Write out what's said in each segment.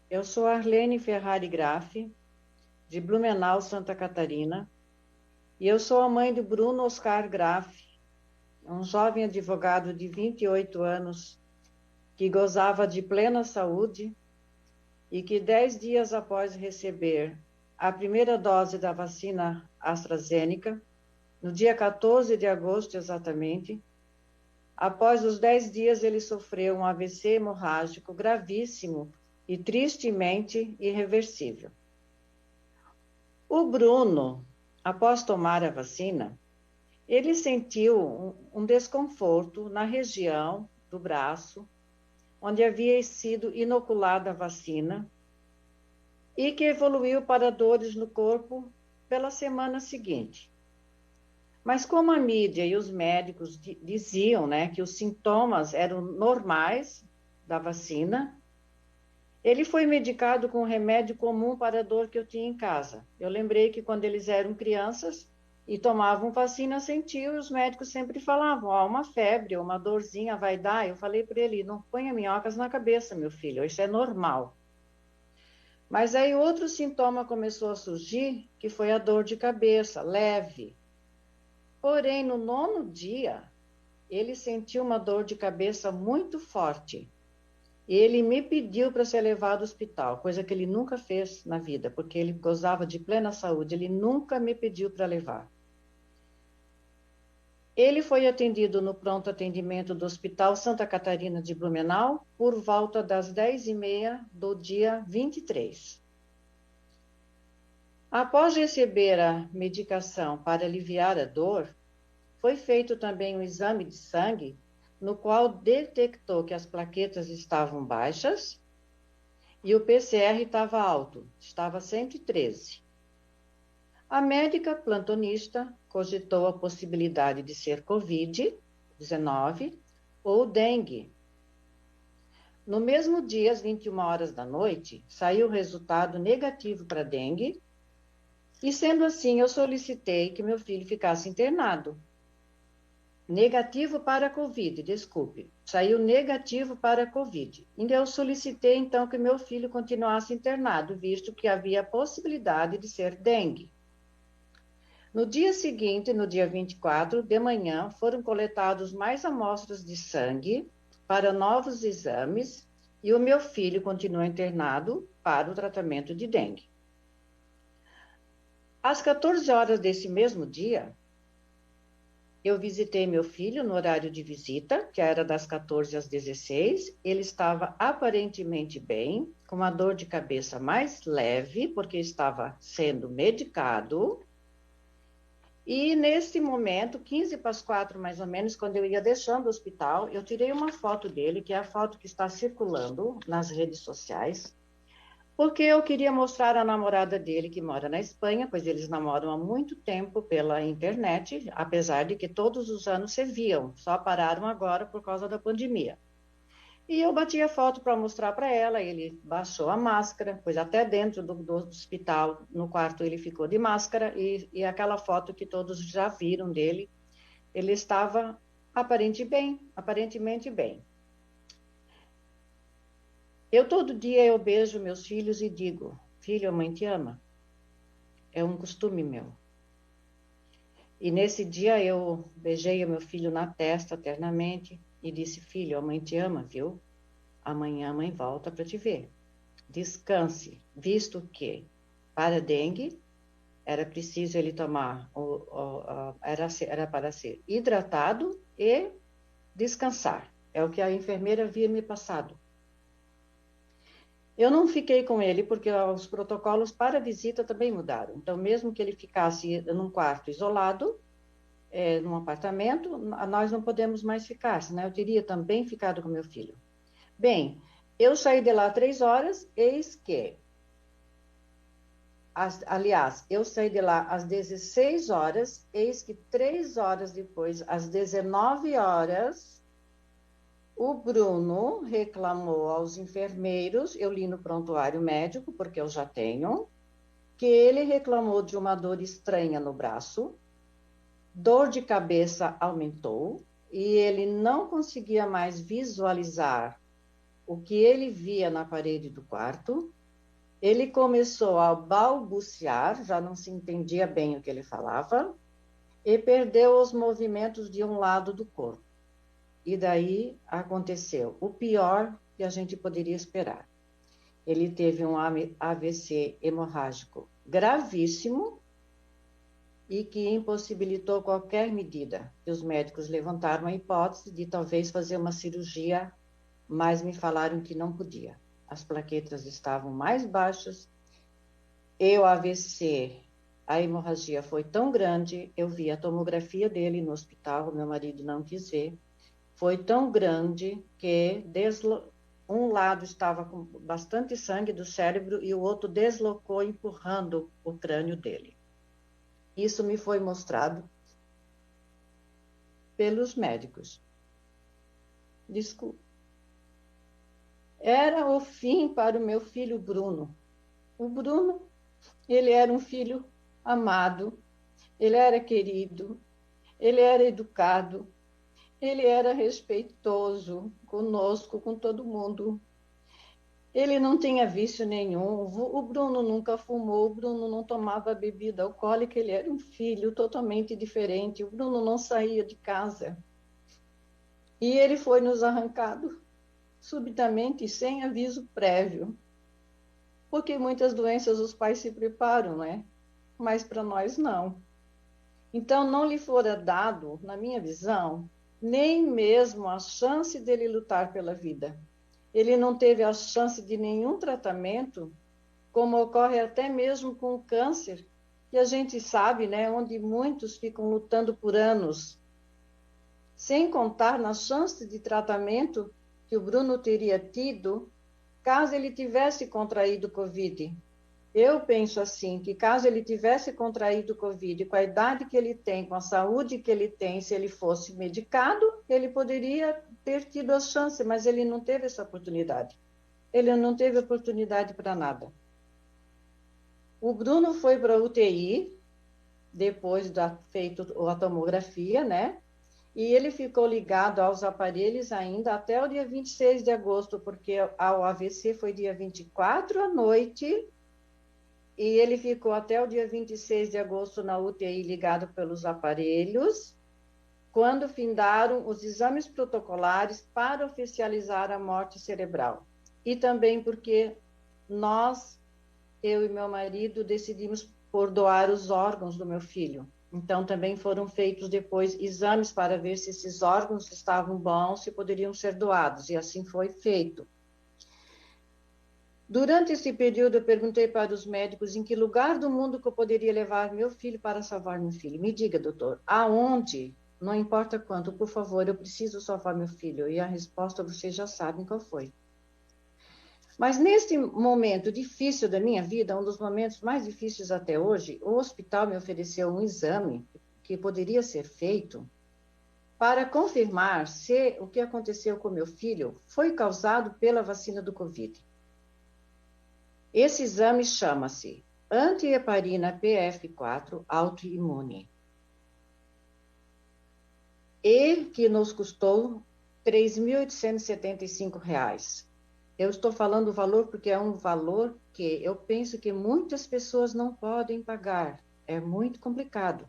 Eu sou Arlene Ferrari Graffi, de Blumenau, Santa Catarina, e eu sou a mãe de Bruno Oscar Graffi, um jovem advogado de 28 anos que gozava de plena saúde e que 10 dias após receber a primeira dose da vacina AstraZeneca, no dia 14 de agosto exatamente, após os 10 dias ele sofreu um AVC hemorrágico gravíssimo e tristemente irreversível. O Bruno, após tomar a vacina, ele sentiu um desconforto na região do braço, onde havia sido inoculada a vacina, e que evoluiu para dores no corpo pela semana seguinte. Mas como a mídia e os médicos diziam, né, que os sintomas eram normais da vacina, ele foi medicado com um remédio comum para a dor que eu tinha em casa. Eu lembrei que quando eles eram crianças e tomavam vacina, sentiam, e os médicos sempre falavam, ó, uma febre, uma dorzinha vai dar. Eu falei para ele, não ponha minhocas na cabeça, meu filho, isso é normal. Mas aí outro sintoma começou a surgir, que foi a dor de cabeça, leve. Porém, no 9º dia, ele sentiu uma dor de cabeça muito forte. E ele me pediu para ser levado ao hospital, coisa que ele nunca fez na vida, porque ele gozava de plena saúde, ele nunca me pediu para levar. Ele foi atendido no pronto atendimento do Hospital Santa Catarina de Blumenau por volta das 10h30 do dia 23. Após receber a medicação para aliviar a dor, foi feito também um exame de sangue, no qual detectou que as plaquetas estavam baixas e o PCR estava alto, estava 113. A médica plantonista cogitou a possibilidade de ser Covid-19 ou dengue. No mesmo dia, às 21 horas da noite, saiu o resultado negativo para dengue, e sendo assim, eu solicitei que meu filho ficasse internado. Negativo para a Covid, desculpe. Saiu negativo para a Covid. E eu solicitei, então, que meu filho continuasse internado, visto que havia a possibilidade de ser dengue. No dia seguinte, no dia 24, de manhã, foram coletados mais amostras de sangue para novos exames e o meu filho continua internado para o tratamento de dengue. Às 14 horas desse mesmo dia, eu visitei meu filho no horário de visita, que era das 14 às 16. Ele estava aparentemente bem, com uma dor de cabeça mais leve, porque estava sendo medicado. E nesse momento, 15 para as 4 mais ou menos, quando eu ia deixando o hospital, eu tirei uma foto dele, que é a foto que está circulando nas redes sociais, porque eu queria mostrar à namorada dele, que mora na Espanha, pois eles namoram há muito tempo pela internet, apesar de que todos os anos se viam, só pararam agora por causa da pandemia. E eu bati a foto para mostrar para ela, ele baixou a máscara, pois até dentro do hospital, no quarto, ele ficou de máscara, e aquela foto que todos já viram dele, ele estava aparentemente bem. Todo dia eu beijo meus filhos e digo, filho, a mãe te ama. É um costume meu. E nesse dia eu beijei o meu filho na testa eternamente e disse, filho, a mãe te ama, viu? Amanhã a mãe volta para te ver. Descanse, visto que para dengue era preciso ele tomar, era para ser hidratado e descansar. É o que a enfermeira havia me passado. Eu não fiquei com ele porque os protocolos para visita também mudaram. Então, mesmo que ele ficasse num quarto isolado, num apartamento, nós não podemos mais ficar, senão eu teria também ficado com meu filho. Bem, eu saí de lá 3 horas, eis que... aliás, eu saí de lá às 16 horas, eis que 3 horas depois, às 19 horas, o Bruno reclamou aos enfermeiros, eu li no prontuário médico, porque eu já tenho, que ele reclamou de uma dor estranha no braço, dor de cabeça aumentou, e ele não conseguia mais visualizar o que ele via na parede do quarto. Ele começou a balbuciar, já não se entendia bem o que ele falava, e perdeu os movimentos de um lado do corpo. E daí aconteceu o pior que a gente poderia esperar. Ele teve um AVC hemorrágico gravíssimo e que impossibilitou qualquer medida. E os médicos levantaram a hipótese de talvez fazer uma cirurgia, mas me falaram que não podia. As plaquetas estavam mais baixas e o AVC, a hemorragia foi tão grande, eu vi a tomografia dele no hospital, meu marido não quis ver, foi tão grande que um lado estava com bastante sangue do cérebro e o outro deslocou, empurrando o crânio dele. Isso me foi mostrado pelos médicos. Desculpa. Era o fim para o meu filho Bruno. O Bruno, ele era um filho amado, ele era querido, ele era educado, ele era respeitoso conosco, com todo mundo. Ele não tinha vício nenhum. O Bruno nunca fumou, o Bruno não tomava bebida alcoólica, ele era um filho totalmente diferente. O Bruno não saía de casa. E ele foi nos arrancado subitamente, sem aviso prévio. Porque muitas doenças os pais se preparam, né? Mas para nós não. Então não lhe fora dado, na minha visão, nem mesmo a chance dele lutar pela vida. Ele não teve a chance de nenhum tratamento, como ocorre até mesmo com o câncer, que a gente sabe, né, onde muitos ficam lutando por anos, sem contar na chance de tratamento que o Bruno teria tido, caso ele tivesse contraído Covid. Eu penso assim, que caso ele tivesse contraído Covid, com a idade que ele tem, com a saúde que ele tem, se ele fosse medicado, ele poderia ter tido a chance, mas ele não teve essa oportunidade. Ele não teve oportunidade para nada. O Bruno foi para a UTI, depois da feita a tomografia, né? E ele ficou ligado aos aparelhos ainda até o dia 26 de agosto, porque o AVC foi dia 24 à noite, e ele ficou até o dia 26 de agosto na UTI ligado pelos aparelhos, quando findaram os exames protocolares para oficializar a morte cerebral. E também porque nós, eu e meu marido, decidimos por doar os órgãos do meu filho. Então, também foram feitos depois exames para ver se esses órgãos estavam bons e poderiam ser doados, e assim foi feito. Durante esse período, eu perguntei para os médicos em que lugar do mundo que eu poderia levar meu filho para salvar meu filho. Me diga, doutor, aonde? Não importa quanto, por favor, eu preciso salvar meu filho. E a resposta vocês já sabem qual foi. Mas nesse momento difícil da minha vida, um dos momentos mais difíceis até hoje, o hospital me ofereceu um exame que poderia ser feito para confirmar se o que aconteceu com meu filho foi causado pela vacina do Covid. Esse exame chama-se antiheparina PF4 autoimune. E que nos custou R$ 3.875. Eu estou falando o valor porque é um valor que eu penso que muitas pessoas não podem pagar. É muito complicado.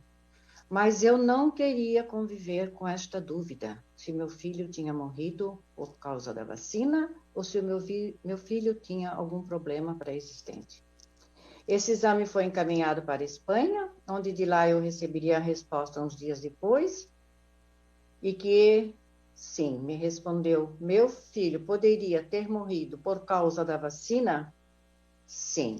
Mas eu não queria conviver com esta dúvida, se meu filho tinha morrido por causa da vacina ou se o meu filho tinha algum problema pré-existente. Esse exame foi encaminhado para a Espanha, onde de lá eu receberia a resposta uns dias depois, e que, sim, me respondeu, meu filho poderia ter morrido por causa da vacina? Sim.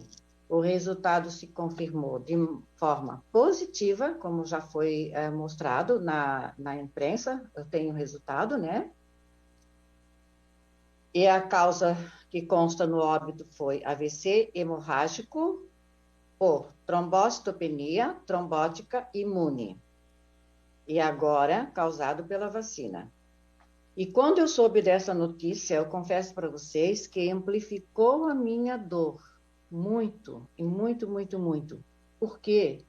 O resultado se confirmou de forma positiva, como já foi mostrado na imprensa, eu tenho o resultado, né? E a causa que consta no óbito foi AVC hemorrágico por trombocitopenia trombótica imune. E agora causado pela vacina. E quando eu soube dessa notícia, eu confesso para vocês que amplificou a minha dor. Muito, e muito, muito, muito. Porque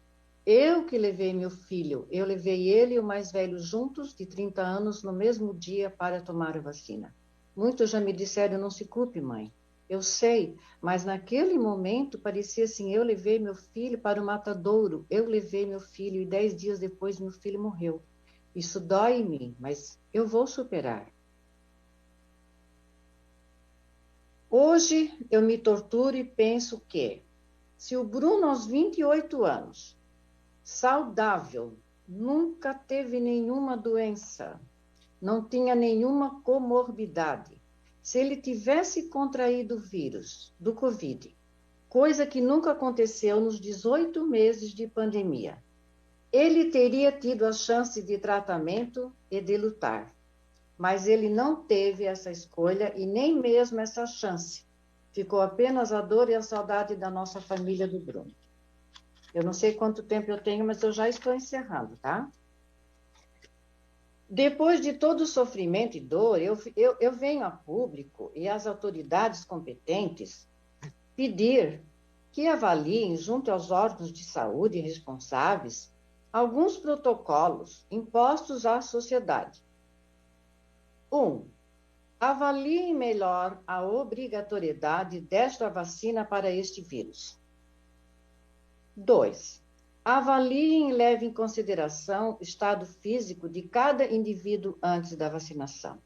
eu que levei meu filho, eu levei ele e o mais velho juntos, de 30 anos, no mesmo dia para tomar a vacina. Muitos já me disseram, não se culpe, mãe. Eu sei, mas naquele momento parecia assim, eu levei meu filho para o matadouro, eu levei meu filho e 10 dias depois meu filho morreu. Isso dói em mim, mas eu vou superar. Hoje eu me torturo e penso que, se o Bruno aos 28 anos, saudável, nunca teve nenhuma doença, não tinha nenhuma comorbidade, se ele tivesse contraído o vírus do Covid, coisa que nunca aconteceu nos 18 meses de pandemia, ele teria tido a chance de tratamento e de lutar. Mas ele não teve essa escolha e nem mesmo essa chance. Ficou apenas a dor e a saudade da nossa família do Bruno. Eu não sei quanto tempo eu tenho, mas eu já estou encerrando, tá? Depois de todo o sofrimento e dor, eu venho a público e às autoridades competentes pedir que avaliem, junto aos órgãos de saúde responsáveis, alguns protocolos impostos à sociedade. 1. Avaliem melhor a obrigatoriedade desta vacina para este vírus. 2. Avaliem e levem em consideração o estado físico de cada indivíduo antes da vacinação.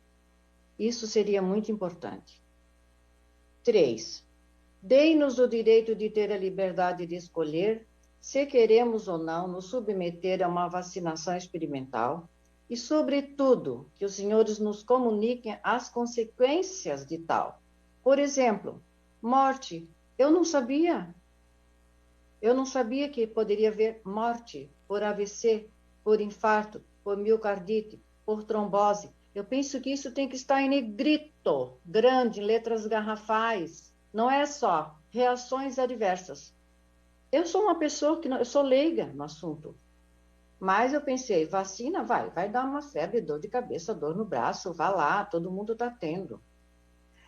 Isso seria muito importante. 3. Deem-nos o direito de ter a liberdade de escolher se queremos ou não nos submeter a uma vacinação experimental. E, sobretudo, que os senhores nos comuniquem as consequências de tal. Por exemplo, morte. Eu não sabia. Eu não sabia que poderia haver morte por AVC, por infarto, por miocardite, por trombose. Eu penso que isso tem que estar em negrito, grande, em letras garrafais. Não é só reações adversas. Eu sou uma pessoa eu sou leiga no assunto. Mas eu pensei, vacina vai dar uma febre, dor de cabeça, dor no braço, vá lá, todo mundo está tendo.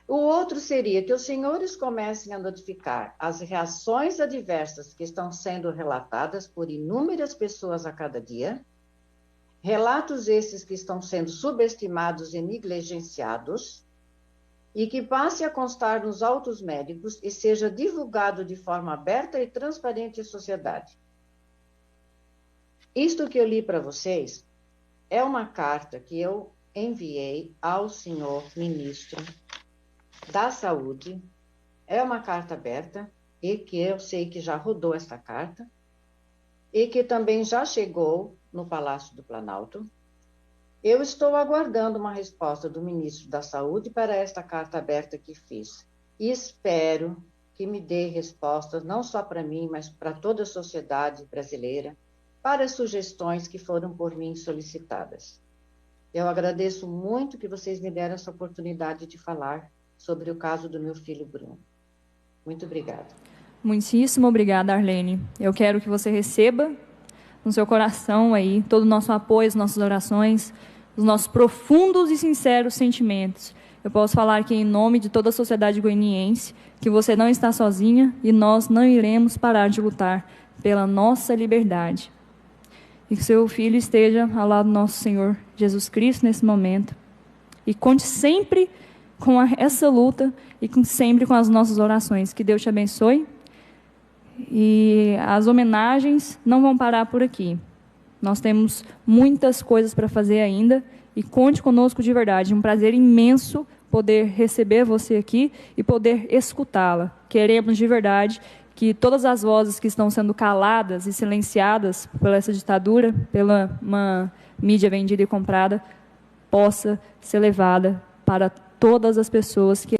O outro seria que os senhores comecem a notificar as reações adversas que estão sendo relatadas por inúmeras pessoas a cada dia, relatos esses que estão sendo subestimados e negligenciados, e que passe a constar nos autos médicos e seja divulgado de forma aberta e transparente à sociedade. Isto que eu li para vocês é uma carta que eu enviei ao senhor ministro da Saúde. É uma carta aberta e que eu sei que já rodou esta carta e que também já chegou no Palácio do Planalto. Eu estou aguardando uma resposta do ministro da Saúde para esta carta aberta que fiz. E espero que me dê respostas, não só para mim, mas para toda a sociedade brasileira, para as sugestões que foram por mim solicitadas. Eu agradeço muito que vocês me deram essa oportunidade de falar sobre o caso do meu filho Bruno. Muito obrigada. Muitíssimo obrigada, Arlene. Eu quero que você receba no seu coração aí todo o nosso apoio, as nossas orações, os nossos profundos e sinceros sentimentos. Eu posso falar aqui em nome de toda a sociedade goianiense que você não está sozinha e nós não iremos parar de lutar pela nossa liberdade. E que seu filho esteja ao lado do nosso Senhor Jesus Cristo nesse momento. E conte sempre com essa luta e sempre com as nossas orações. Que Deus te abençoe. E as homenagens não vão parar por aqui. Nós temos muitas coisas para fazer ainda. E conte conosco de verdade. Um prazer imenso poder receber você aqui e poder escutá-la. Queremos de verdade que todas as vozes que estão sendo caladas e silenciadas por essa ditadura, pela uma mídia vendida e comprada, possa ser levada para todas as pessoas que